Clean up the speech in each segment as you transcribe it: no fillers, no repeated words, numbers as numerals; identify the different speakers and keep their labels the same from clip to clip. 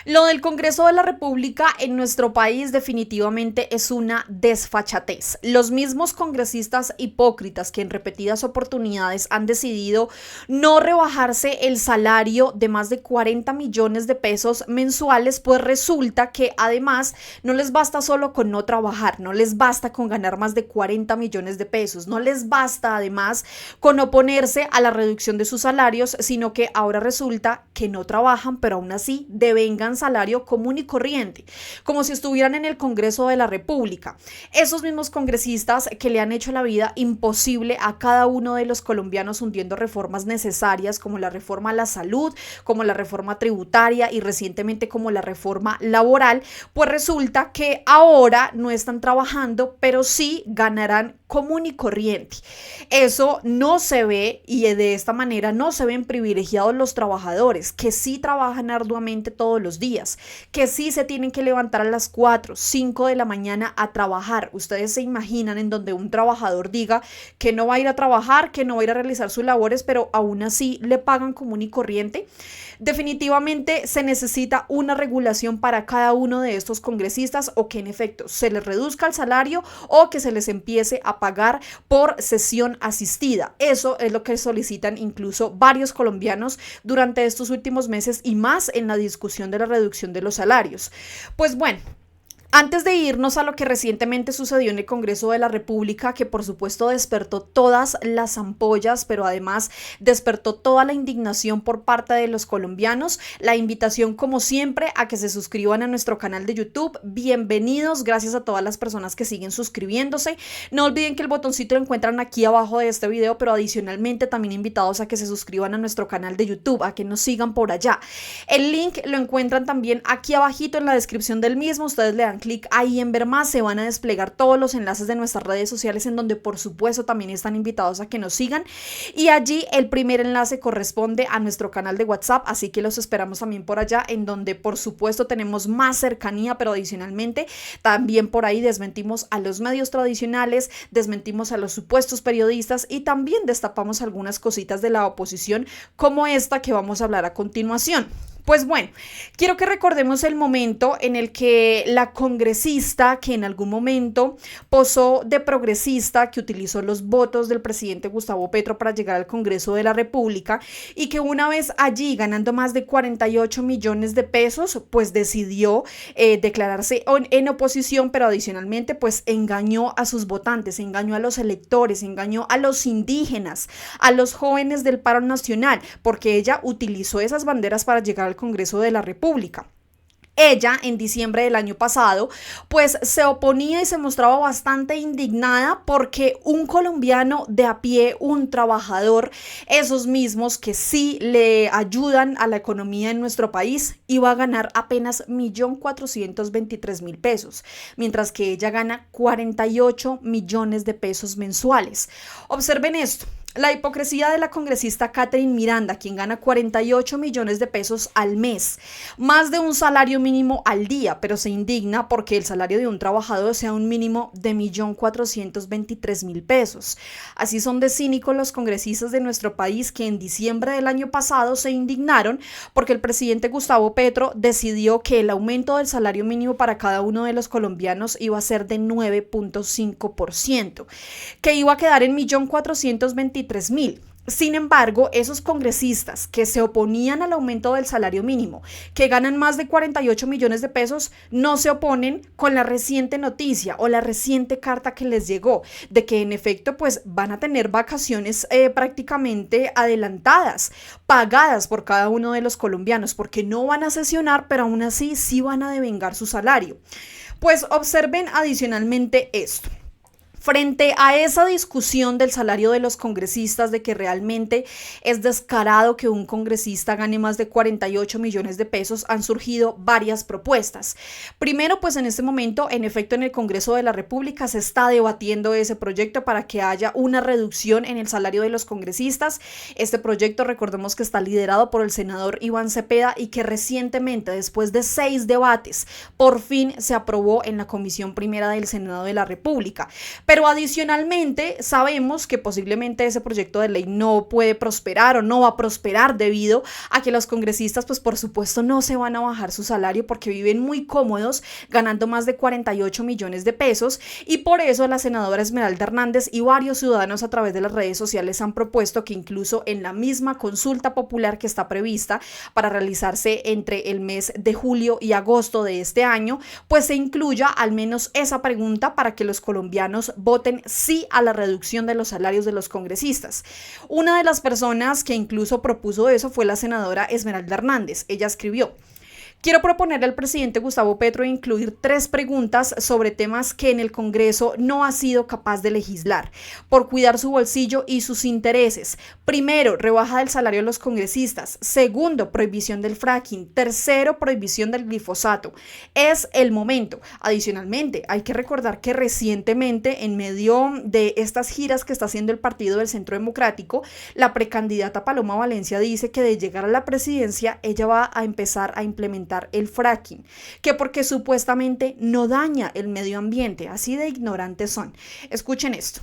Speaker 1: Lo del Congreso de la República en nuestro país definitivamente es una desfachatez. Los mismos congresistas hipócritas que en repetidas oportunidades han decidido no rebajarse el salario de más de 40 millones de pesos mensuales, pues resulta que además no les basta solo con no trabajar, no les basta con ganar más de 40 millones de pesos, no les basta además con oponerse a la reducción de sus salarios, sino que ahora resulta que no trabajan, pero aún así devengan salario común y corriente, como si estuvieran en el Congreso de la República. Esos mismos congresistas que le han hecho la vida imposible a cada uno de los colombianos hundiendo reformas necesarias como la reforma a la salud, como la reforma tributaria y recientemente como la reforma laboral, pues resulta que ahora no están trabajando, pero sí ganarán común y corriente. Eso no se ve y de esta manera no se ven privilegiados los trabajadores que sí trabajan arduamente todos los días, que sí se tienen que levantar a las 4, 5 de la mañana a trabajar. Ustedes se imaginan en donde un trabajador diga que no va a ir a trabajar, que no va a ir a realizar sus labores, pero aún así le pagan común y corriente. Definitivamente se necesita una regulación para cada uno de estos congresistas o que en efecto se les reduzca el salario o que se les empiece a pagar por sesión asistida. Eso es lo que solicitan incluso varios colombianos durante estos últimos meses y más en la discusión de la reducción de los salarios. Pues bueno, antes de irnos a lo que recientemente sucedió en el Congreso de la República, que por supuesto despertó todas las ampollas, pero además despertó toda la indignación por parte de los colombianos, la invitación como siempre a que se suscriban a nuestro canal de YouTube. Bienvenidos, gracias a todas las personas que siguen suscribiéndose. No olviden que el botoncito lo encuentran aquí abajo de este video, pero adicionalmente también invitados a que se suscriban a nuestro canal de YouTube, a que nos sigan por allá. El link lo encuentran también aquí abajito en la descripción del mismo. Ustedes le dan clic ahí en ver más, se van a desplegar todos los enlaces de nuestras redes sociales en donde por supuesto también están invitados a que nos sigan y allí el primer enlace corresponde a nuestro canal de WhatsApp, así que los esperamos también por allá en donde por supuesto tenemos más cercanía, pero adicionalmente también por ahí desmentimos a los medios tradicionales, desmentimos a los supuestos periodistas y también destapamos algunas cositas de la oposición como esta que vamos a hablar a continuación. Pues bueno, quiero que recordemos el momento en el que la congresista que en algún momento posó de progresista, que utilizó los votos del presidente Gustavo Petro para llegar al Congreso de la República y que una vez allí ganando más de 48 millones de pesos, pues decidió declararse en oposición, pero adicionalmente pues engañó a sus votantes, engañó a los electores, engañó a los indígenas, a los jóvenes del paro nacional, porque ella utilizó esas banderas para llegar al Congreso de la República. Ella en diciembre del año pasado pues se oponía y se mostraba bastante indignada porque un colombiano de a pie, un trabajador, esos mismos que sí le ayudan a la economía en nuestro país, iba a ganar apenas 1.423.000 pesos, mientras que ella gana 48 millones de pesos mensuales. Observen esto. La hipocresía de la congresista Catherine Miranda, quien gana 48 millones de pesos al mes, más de un salario mínimo al día, pero se indigna porque el salario de un trabajador sea un mínimo de 1.423.000 pesos. Así son de cínicos los congresistas de nuestro país que en diciembre del año pasado se indignaron porque el presidente Gustavo Petro decidió que el aumento del salario mínimo para cada uno de los colombianos iba a ser de 9.5%, que iba a quedar en 1.423.000. Sin embargo, esos congresistas que se oponían al aumento del salario mínimo, que ganan más de 48 millones de pesos, no se oponen con la reciente noticia o la reciente carta que les llegó de que en efecto pues van a tener vacaciones prácticamente adelantadas, pagadas por cada uno de los colombianos, porque no van a sesionar, pero aún así sí van a devengar su salario. Pues observen adicionalmente esto. Frente a esa discusión del salario de los congresistas, de que realmente es descarado que un congresista gane más de 48 millones de pesos, han surgido varias propuestas. Primero, pues en este momento, en efecto, en el Congreso de la República se está debatiendo ese proyecto para que haya una reducción en el salario de los congresistas. Este proyecto, recordemos que está liderado por el senador Iván Cepeda y que recientemente, después de 6 debates, por fin se aprobó en la Comisión Primera del Senado de la República. Pero adicionalmente sabemos que posiblemente ese proyecto de ley no puede prosperar o no va a prosperar debido a que los congresistas pues por supuesto no se van a bajar su salario porque viven muy cómodos ganando más de 48 millones de pesos y por eso la senadora Esmeralda Hernández y varios ciudadanos a través de las redes sociales han propuesto que incluso en la misma consulta popular que está prevista para realizarse entre el mes de julio y agosto de este año, pues se incluya al menos esa pregunta para que los colombianos voten sí a la reducción de los salarios de los congresistas. Una de las personas que incluso propuso eso fue la senadora Esmeralda Hernández. Ella escribió: quiero proponerle al presidente Gustavo Petro incluir 3 preguntas sobre temas que en el Congreso no ha sido capaz de legislar, por cuidar su bolsillo y sus intereses. Primero, rebaja del salario de los congresistas. Segundo, prohibición del fracking. Tercero, prohibición del glifosato. Es el momento. Adicionalmente, hay que recordar que recientemente, en medio de estas giras que está haciendo el Partido del Centro Democrático, la precandidata Paloma Valencia dice que de llegar a la presidencia, ella va a empezar a implementar el fracking, que porque supuestamente no daña el medio ambiente, así de ignorantes son. Escuchen esto.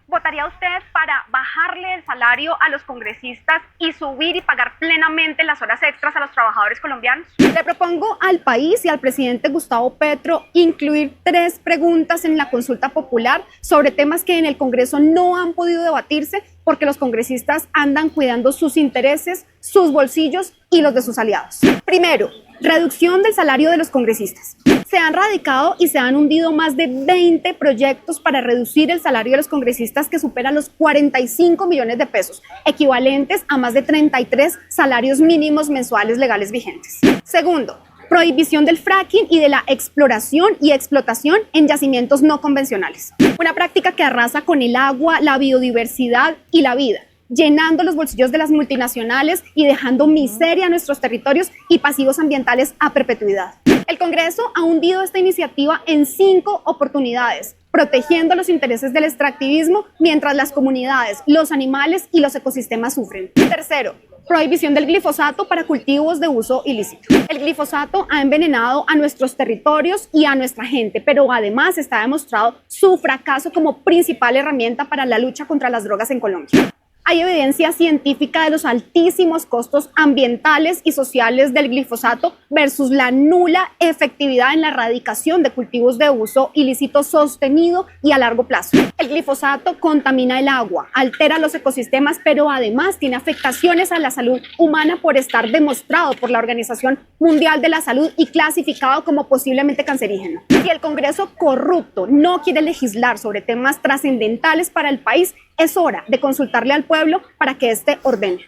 Speaker 2: ¿Votaría usted para bajarle el salario a los congresistas y subir y pagar plenamente las horas extras a los trabajadores colombianos?
Speaker 3: Le propongo al país y al presidente Gustavo Petro incluir 3 preguntas en la consulta popular sobre temas que en el Congreso no han podido debatirse porque los congresistas andan cuidando sus intereses, sus bolsillos y los de sus aliados. Primero, reducción del salario de los congresistas. Se han radicado y se han hundido más de 20 proyectos para reducir el salario de los congresistas que superan los 45 millones de pesos, equivalentes a más de 33 salarios mínimos mensuales legales vigentes. Segundo, prohibición del fracking y de la exploración y explotación en yacimientos no convencionales. Una práctica que arrasa con el agua, la biodiversidad y la vida, llenando los bolsillos de las multinacionales y dejando miseria a nuestros territorios y pasivos ambientales a perpetuidad. El Congreso ha hundido esta iniciativa en 5 oportunidades, protegiendo los intereses del extractivismo mientras las comunidades, los animales y los ecosistemas sufren. Tercero, prohibición del glifosato para cultivos de uso ilícito. El glifosato ha envenenado a nuestros territorios y a nuestra gente, pero además está demostrado su fracaso como principal herramienta para la lucha contra las drogas en Colombia. Hay evidencia científica de los altísimos costos ambientales y sociales del glifosato versus la nula efectividad en la erradicación de cultivos de uso ilícito sostenido y a largo plazo. El glifosato contamina el agua, altera los ecosistemas, pero además tiene afectaciones a la salud humana por estar demostrado por la Organización Mundial de la Salud y clasificado como posiblemente cancerígeno. Si el Congreso corrupto no quiere legislar sobre temas trascendentales para el país, es hora de consultarle al pueblo para que éste ordene.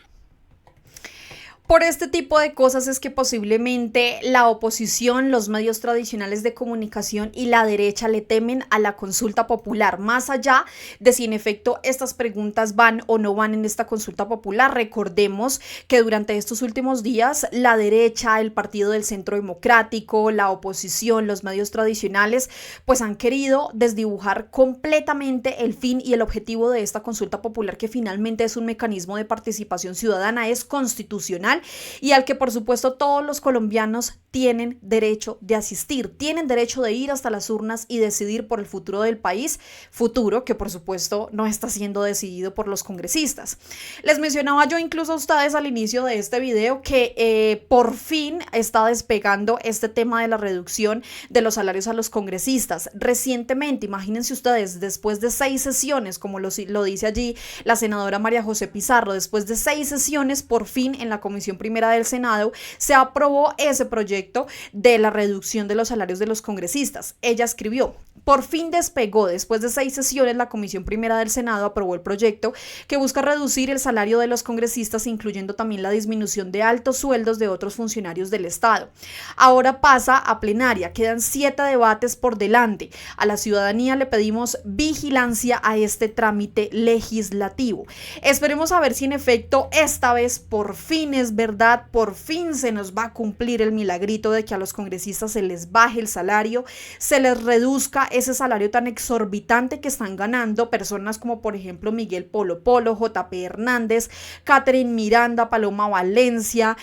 Speaker 1: Por este tipo de cosas es que posiblemente la oposición, los medios tradicionales de comunicación y la derecha le temen a la consulta popular, más allá de si en efecto estas preguntas van o no van en esta consulta popular. Recordemos que durante estos últimos días la derecha, el Partido del Centro Democrático, la oposición, los medios tradicionales, pues han querido desdibujar completamente el fin y el objetivo de esta consulta popular, que finalmente es un mecanismo de participación ciudadana, es constitucional y al que por supuesto todos los colombianos tienen derecho de asistir, tienen derecho de ir hasta las urnas y decidir por el futuro del país, futuro que por supuesto no está siendo decidido por los congresistas. Les mencionaba yo incluso a ustedes al inicio de este video que por fin está despegando este tema de la reducción de los salarios a los congresistas. Recientemente, imagínense ustedes, después de 6 sesiones, como lo dice allí la senadora María José Pizarro, después de 6 sesiones, por fin en la Comisión Primera del Senado se aprobó ese proyecto de la reducción de los salarios de los congresistas. Ella escribió: por fin despegó. Después de 6 sesiones, la Comisión Primera del Senado aprobó el proyecto que busca reducir el salario de los congresistas, incluyendo también la disminución de altos sueldos de otros funcionarios del Estado. Ahora pasa a plenaria. Quedan 7 debates por delante. A la ciudadanía le pedimos vigilancia a este trámite legislativo. Esperemos a ver si en efecto esta vez por fin es verdad, por fin se nos va a cumplir el milagrito de que a los congresistas se les baje el salario, se les reduzca ese salario tan exorbitante que están ganando personas como por ejemplo Miguel Polo Polo, JP Hernández, Catherine Miranda, Paloma Valencia,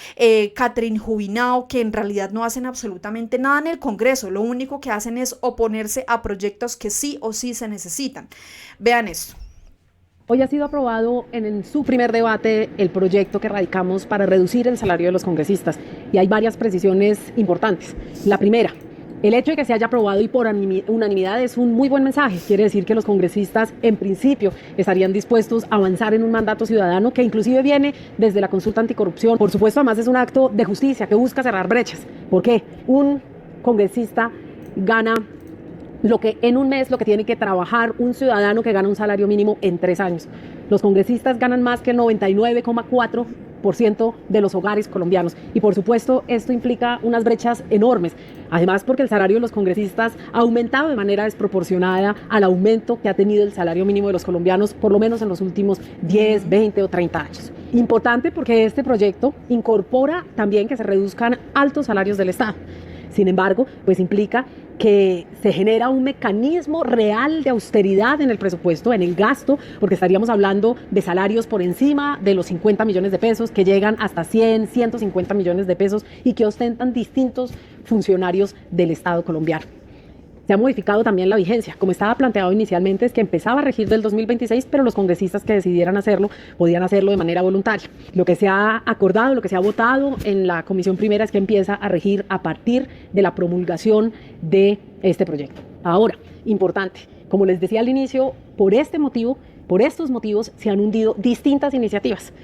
Speaker 1: Catherine Jubinao, que en realidad no hacen absolutamente nada en el Congreso, lo único que hacen es oponerse a proyectos que sí o sí se necesitan. Vean esto.
Speaker 4: Hoy ha sido aprobado en su primer debate el proyecto que radicamos para reducir el salario de los congresistas y hay varias precisiones importantes. La primera, el hecho de que se haya aprobado y por unanimidad es un muy buen mensaje. Quiere decir que los congresistas en principio estarían dispuestos a avanzar en un mandato ciudadano que inclusive viene desde la consulta anticorrupción. Por supuesto, además es un acto de justicia que busca cerrar brechas. ¿Por qué? Un congresista gana lo que en un mes lo que tiene que trabajar un ciudadano que gana un salario mínimo en 3 años. Los congresistas ganan más que el 99,4% de los hogares colombianos y por supuesto esto implica unas brechas enormes, además porque el salario de los congresistas ha aumentado de manera desproporcionada al aumento que ha tenido el salario mínimo de los colombianos por lo menos en los últimos 10, 20 o 30 años. Importante porque este proyecto incorpora también que se reduzcan altos salarios del Estado. Sin embargo, pues implica que se genera un mecanismo real de austeridad en el presupuesto, en el gasto, porque estaríamos hablando de salarios por encima de los 50 millones de pesos, que llegan hasta 100, 150 millones de pesos y que ostentan distintos funcionarios del Estado colombiano. Se ha modificado también la vigencia. Como estaba planteado inicialmente, es que empezaba a regir del 2026, pero los congresistas que decidieran hacerlo podían hacerlo de manera voluntaria. Lo que se ha acordado, lo que se ha votado en la Comisión Primera es que empieza a regir a partir de la promulgación de este proyecto. Ahora, importante, como les decía al inicio, por estos motivos se han hundido distintas iniciativas.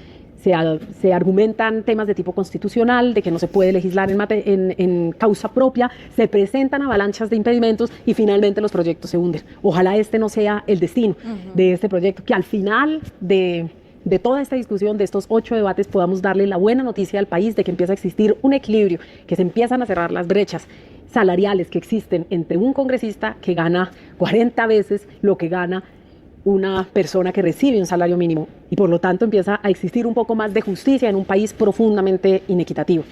Speaker 4: Se argumentan temas de tipo constitucional, de que no se puede legislar en causa propia, se presentan avalanchas de impedimentos y finalmente los proyectos se hunden. Ojalá este no sea el destino de este proyecto, que al final de toda esta discusión, de estos 8 debates, podamos darle la buena noticia al país de que empieza a existir un equilibrio, que se empiezan a cerrar las brechas salariales que existen entre un congresista que gana 40 veces lo que gana una persona que recibe un salario mínimo y por lo tanto empieza a existir un poco más de justicia en un país profundamente inequitativo.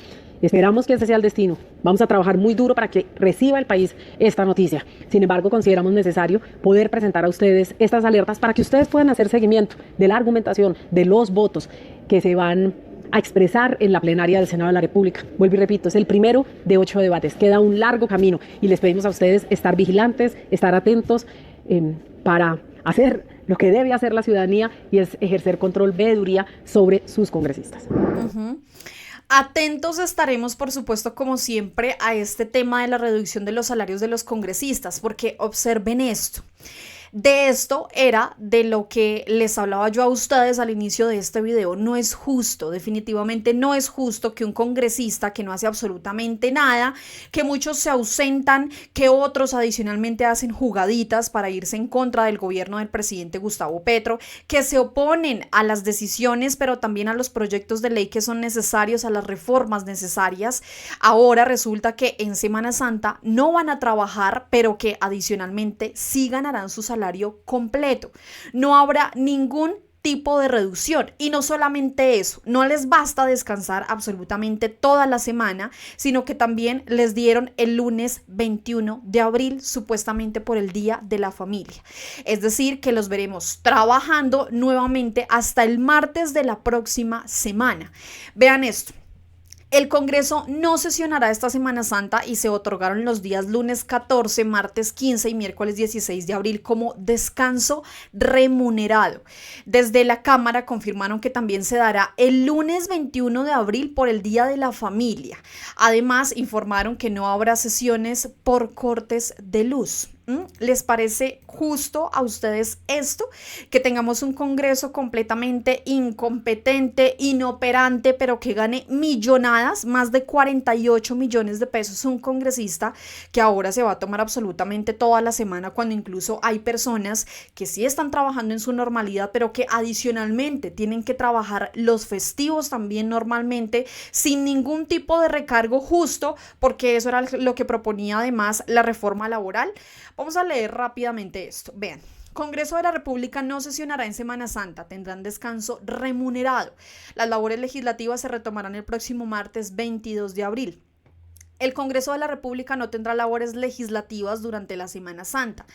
Speaker 4: Esperamos que ese sea el destino. Vamos a trabajar muy duro para que reciba el país esta noticia. Sin embargo, consideramos necesario poder presentar a ustedes estas alertas para que ustedes puedan hacer seguimiento de la argumentación, de los votos que se van a expresar en la plenaria del Senado de la República. Vuelvo y repito, es el primero de 8 debates. Queda un largo camino y les pedimos a ustedes estar vigilantes, estar atentos para hacer lo que debe hacer la ciudadanía y es ejercer control, veeduría sobre sus congresistas.
Speaker 1: Atentos estaremos, por supuesto, como siempre, a este tema de la reducción de los salarios de los congresistas, porque observen esto. De esto era de lo que les hablaba yo a ustedes al inicio de este video. No es justo, definitivamente no es justo que un congresista que no hace absolutamente nada, que muchos se ausentan, que otros adicionalmente hacen jugaditas para irse en contra del gobierno del presidente Gustavo Petro, que se oponen a las decisiones, pero también a los proyectos de ley que son necesarios, a las reformas necesarias. Ahora resulta que en Semana Santa no van a trabajar, pero que adicionalmente sí ganarán su salario completo. No habrá ningún tipo de reducción y no solamente eso, no les basta descansar absolutamente toda la semana, sino que también les dieron el lunes 21 de abril supuestamente por el Día de la Familia. Es decir, que los veremos trabajando nuevamente hasta el martes de la próxima semana. Vean esto. El Congreso no sesionará esta Semana Santa y se otorgaron los días lunes 14, martes 15 y miércoles 16 de abril como descanso remunerado. Desde la Cámara confirmaron que también se dará el lunes 21 de abril por el Día de la Familia. Además, informaron que no habrá sesiones por cortes de luz. ¿Les parece justo a ustedes esto? Que tengamos un Congreso completamente incompetente, inoperante, pero que gane millonadas, más de 48 millones de pesos un congresista que ahora se va a tomar absolutamente toda la semana, cuando incluso hay personas que sí están trabajando en su normalidad, pero que adicionalmente tienen que trabajar los festivos también normalmente, sin ningún tipo de recargo justo, porque eso era lo que proponía además la reforma laboral. Vamos a leer rápidamente esto. Vean, Congreso de la República no sesionará en Semana Santa, tendrán descanso remunerado. Las labores legislativas se retomarán el próximo martes 22 de abril. El Congreso de la República no tendrá labores legislativas durante la Semana Santa.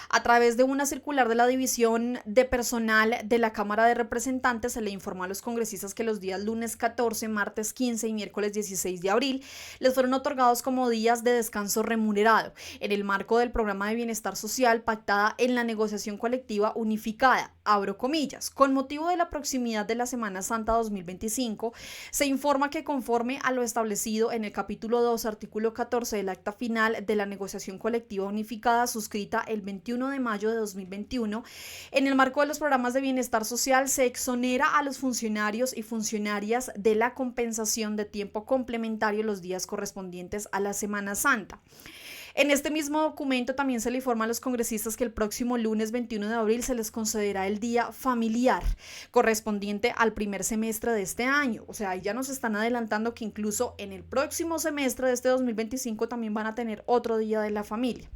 Speaker 1: A través de una circular de la División de Personal de la Cámara de Representantes se le informó a los congresistas que los días lunes 14, martes 15 y miércoles 16 de abril les fueron otorgados como días de descanso remunerado en el marco del programa de bienestar social pactada en la negociación colectiva unificada, abro comillas. Con motivo de la proximidad de la Semana Santa 2025, se informa que conforme a lo establecido en el capítulo 2, artículo 14 del acta final de la negociación colectiva unificada suscrita el 21 de mayo de 2021, en el marco de los programas de bienestar social se exonera a los funcionarios y funcionarias de la compensación de tiempo complementario los días correspondientes a la Semana Santa. En este mismo documento también se le informa a los congresistas que el próximo lunes 21 de abril se les concederá el día familiar correspondiente al primer semestre de este año. O sea, ahí ya nos están adelantando que incluso en el próximo semestre de este 2025 también van a tener otro día de la familia.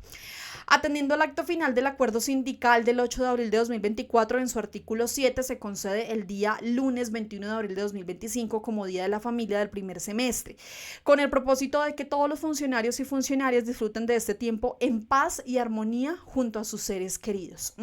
Speaker 1: Atendiendo al acto final del acuerdo sindical del 8 de abril de 2024, en su artículo 7 se concede el día lunes 21 de abril de 2025 como Día de la Familia del primer semestre, con el propósito de que todos los funcionarios y funcionarias disfruten de este tiempo en paz y armonía junto a sus seres queridos.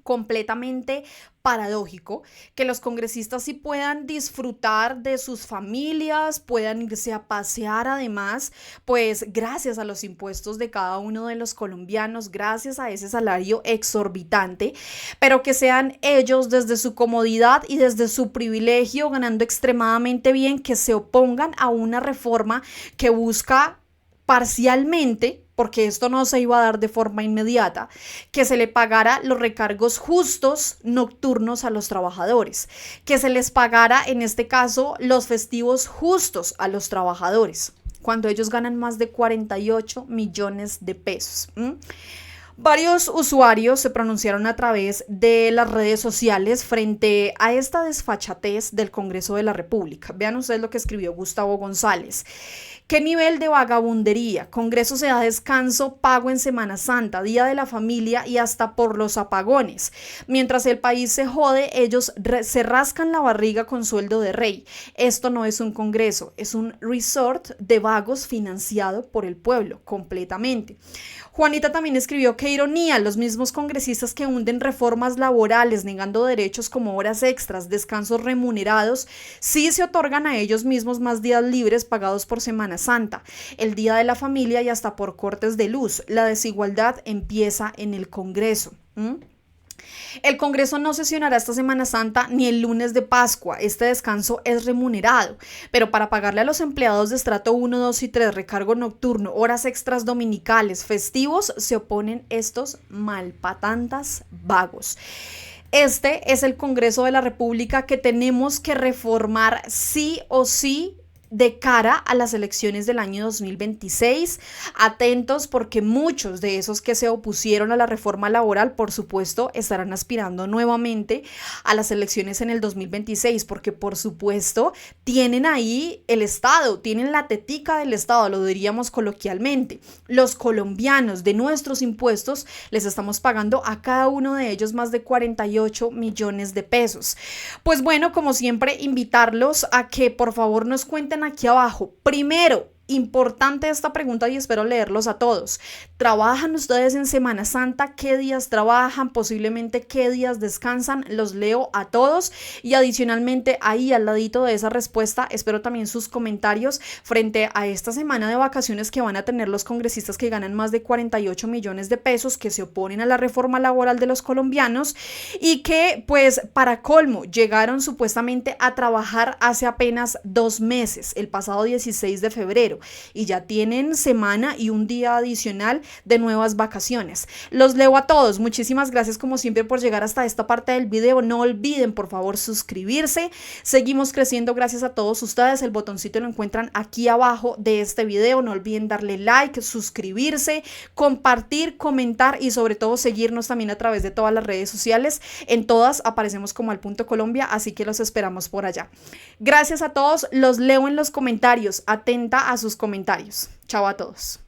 Speaker 1: Completamente paradójico que los congresistas sí puedan disfrutar de sus familias, puedan irse a pasear además, pues gracias a los impuestos de cada uno de los colombianos, gracias a ese salario exorbitante, pero que sean ellos desde su comodidad y desde su privilegio, ganando extremadamente bien, que se opongan a una reforma que busca parcialmente, porque esto no se iba a dar de forma inmediata, que se le pagara los recargos justos nocturnos a los trabajadores, que se les pagara en este caso los festivos justos a los trabajadores, cuando ellos ganan más de 48 millones de pesos. Varios usuarios se pronunciaron a través de las redes sociales frente a esta desfachatez del Congreso de la República. Vean ustedes lo que escribió Gustavo González. ¿Qué nivel de vagabundería? Congreso se da descanso, pago en Semana Santa, Día de la Familia y hasta por los apagones. Mientras el país se jode, ellos se rascan la barriga con sueldo de rey. Esto no es un congreso, es un resort de vagos financiado por el pueblo, completamente. Juanita también escribió: qué ironía, los mismos congresistas que hunden reformas laborales, negando derechos como horas extras, descansos remunerados, sí se otorgan a ellos mismos más días libres pagados por Semana Santa, el Día de la Familia y hasta por cortes de luz. La desigualdad empieza en el Congreso. El Congreso no sesionará esta Semana Santa ni el lunes de Pascua. Este descanso es remunerado, pero para pagarle a los empleados de estrato 1, 2 y 3, recargo nocturno, horas extras dominicales, festivos, se oponen estos malpatantas vagos. Este es el Congreso de la República que tenemos que reformar sí o sí de cara a las elecciones del año 2026, atentos porque muchos de esos que se opusieron a la reforma laboral, por supuesto, estarán aspirando nuevamente a las elecciones en el 2026, porque por supuesto tienen ahí el Estado, tienen la tetica del Estado, lo diríamos coloquialmente. Los colombianos de nuestros impuestos les estamos pagando a cada uno de ellos más de 48 millones de pesos. Pues bueno, como siempre, invitarlos a que por favor nos cuenten aquí abajo. Primero, importante esta pregunta y espero leerlos a todos. ¿Trabajan ustedes en Semana Santa? ¿Qué días trabajan? Posiblemente ¿qué días descansan? Los leo a todos y adicionalmente ahí al ladito de esa respuesta espero también sus comentarios frente a esta semana de vacaciones que van a tener los congresistas que ganan más de 48 millones de pesos, que se oponen a la reforma laboral de los colombianos y que pues para colmo llegaron supuestamente a trabajar hace apenas 2 meses, el pasado 16 de febrero. Y ya tienen semana y un día adicional de nuevas vacaciones. Los leo a todos. Muchísimas gracias como siempre por llegar hasta esta parte del video. No olviden por favor suscribirse. Seguimos creciendo gracias a todos ustedes. El botoncito lo encuentran aquí abajo de este video. No olviden darle like, suscribirse, compartir, comentar y sobre todo seguirnos también a través de todas las redes sociales. En todas aparecemos como Al.Colombia, así que los esperamos por allá. Gracias a todos. Los leo en los comentarios. Atenta a sus comentarios. Chao a todos.